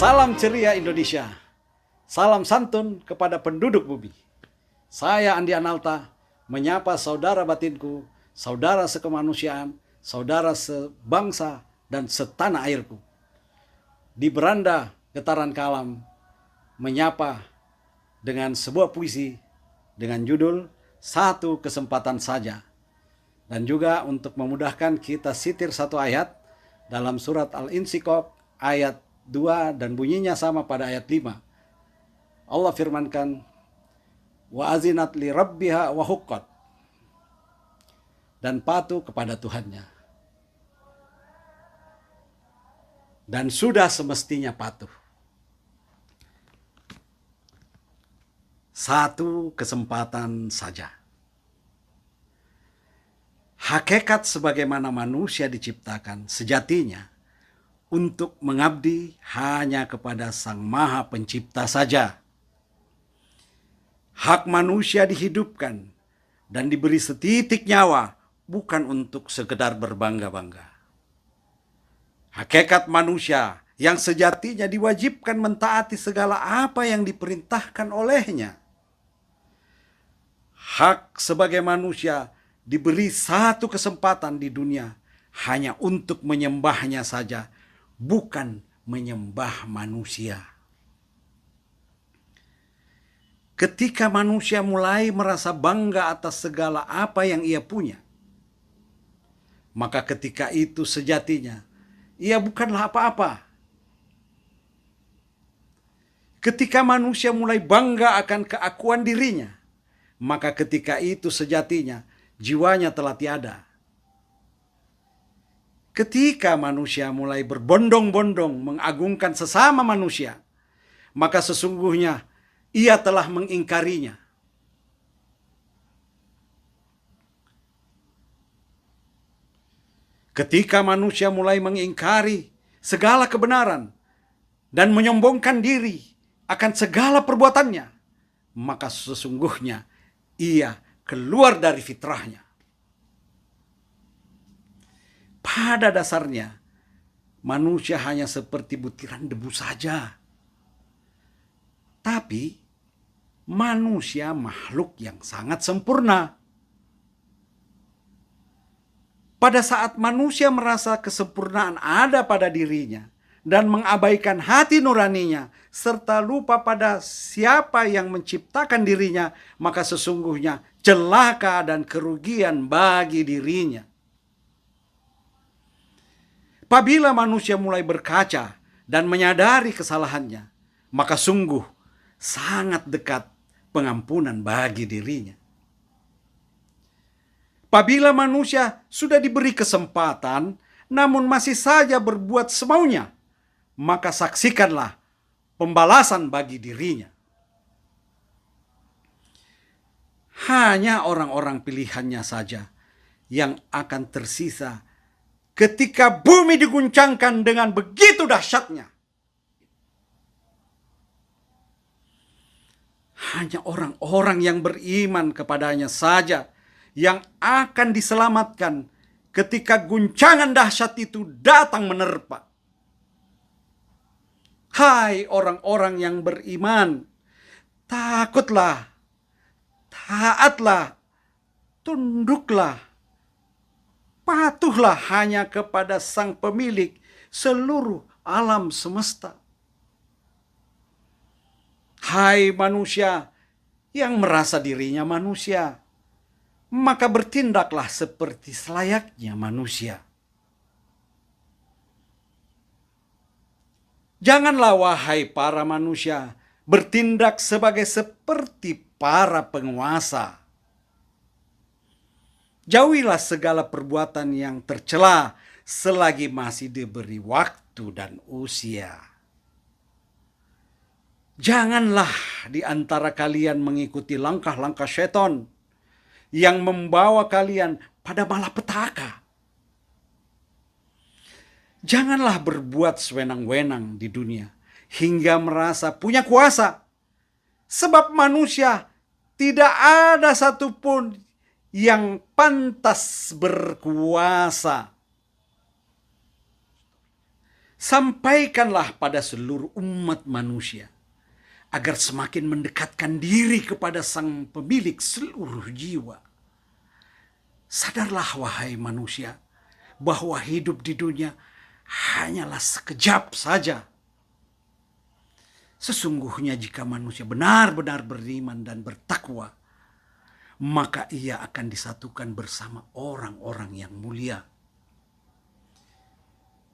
Salam ceria Indonesia. Salam santun kepada penduduk bumi. Saya Andi Analta menyapa saudara batinku, saudara sekemanusiaan, saudara sebangsa dan setanah airku. Di beranda getaran kalam menyapa dengan sebuah puisi dengan judul Satu Kesempatan Saja. Dan juga untuk memudahkan kita sitir satu ayat dalam surat Al-Insyikok ayat 2 dan bunyinya sama pada ayat 5. Allah firmankan, wa azinat li rabbiha wa huqqat, dan patuh kepada Tuhannya. Dan sudah semestinya patuh. Satu kesempatan saja. Hakikat sebagaimana manusia diciptakan sejatinya untuk mengabdi hanya kepada Sang Maha Pencipta saja. Hak manusia dihidupkan dan diberi setitik nyawa bukan untuk sekedar berbangga-bangga. Hakikat manusia yang sejatinya diwajibkan mentaati segala apa yang diperintahkan olehnya. Hak sebagai manusia diberi satu kesempatan di dunia hanya untuk menyembahnya saja, bukan menyembah manusia. Ketika manusia mulai merasa bangga atas segala apa yang ia punya, maka ketika itu sejatinya ia bukanlah apa-apa. Ketika manusia mulai bangga akan keakuan dirinya, maka ketika itu sejatinya jiwanya telah tiada. Ketika manusia mulai berbondong-bondong mengagungkan sesama manusia, maka sesungguhnya ia telah mengingkarinya. Ketika manusia mulai mengingkari segala kebenaran dan menyombongkan diri akan segala perbuatannya, maka sesungguhnya ia keluar dari fitrahnya. Pada dasarnya, manusia hanya seperti butiran debu saja. Tapi, manusia makhluk yang sangat sempurna. Pada saat manusia merasa kesempurnaan ada pada dirinya dan mengabaikan hati nuraninya, serta lupa pada siapa yang menciptakan dirinya, maka sesungguhnya celaka dan kerugian bagi dirinya. Apabila manusia mulai berkaca dan menyadari kesalahannya, maka sungguh sangat dekat pengampunan bagi dirinya. Apabila manusia sudah diberi kesempatan, namun masih saja berbuat semaunya, maka saksikanlah pembalasan bagi dirinya. Hanya orang-orang pilihannya saja yang akan tersisa ketika bumi diguncangkan dengan begitu dahsyatnya. Hanya orang-orang yang beriman kepadanya saja yang akan diselamatkan ketika guncangan dahsyat itu datang menerpa. Hai orang-orang yang beriman, takutlah, taatlah, tunduklah, patuhlah hanya kepada Sang Pemilik seluruh alam semesta. Hai manusia yang merasa dirinya manusia, maka bertindaklah seperti selayaknya manusia. Janganlah wahai para manusia bertindak seperti para penguasa. Jauhilah segala perbuatan yang tercela selagi masih diberi waktu dan usia. Janganlah di antara kalian mengikuti langkah-langkah setan yang membawa kalian pada malapetaka. Janganlah berbuat sewenang-wenang di dunia hingga merasa punya kuasa. Sebab manusia tidak ada satupun yang pantas berkuasa Sampaikanlah pada seluruh umat manusia, agar semakin mendekatkan diri kepada Sang Pemilik seluruh jiwa. Sadarlah wahai manusia, bahwa hidup di dunia hanyalah sekejap saja. Sesungguhnya jika manusia benar-benar beriman dan bertakwa, maka ia akan disatukan bersama orang-orang yang mulia.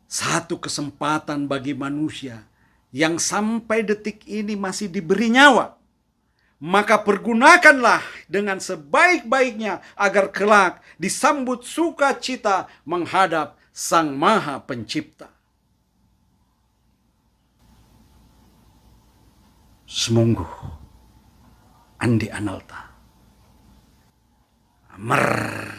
Satu kesempatan bagi manusia yang sampai detik ini masih diberi nyawa, maka pergunakanlah dengan sebaik-baiknya agar kelak disambut sukacita menghadap Sang Maha Pencipta. Semungguh Andi Analta. Mer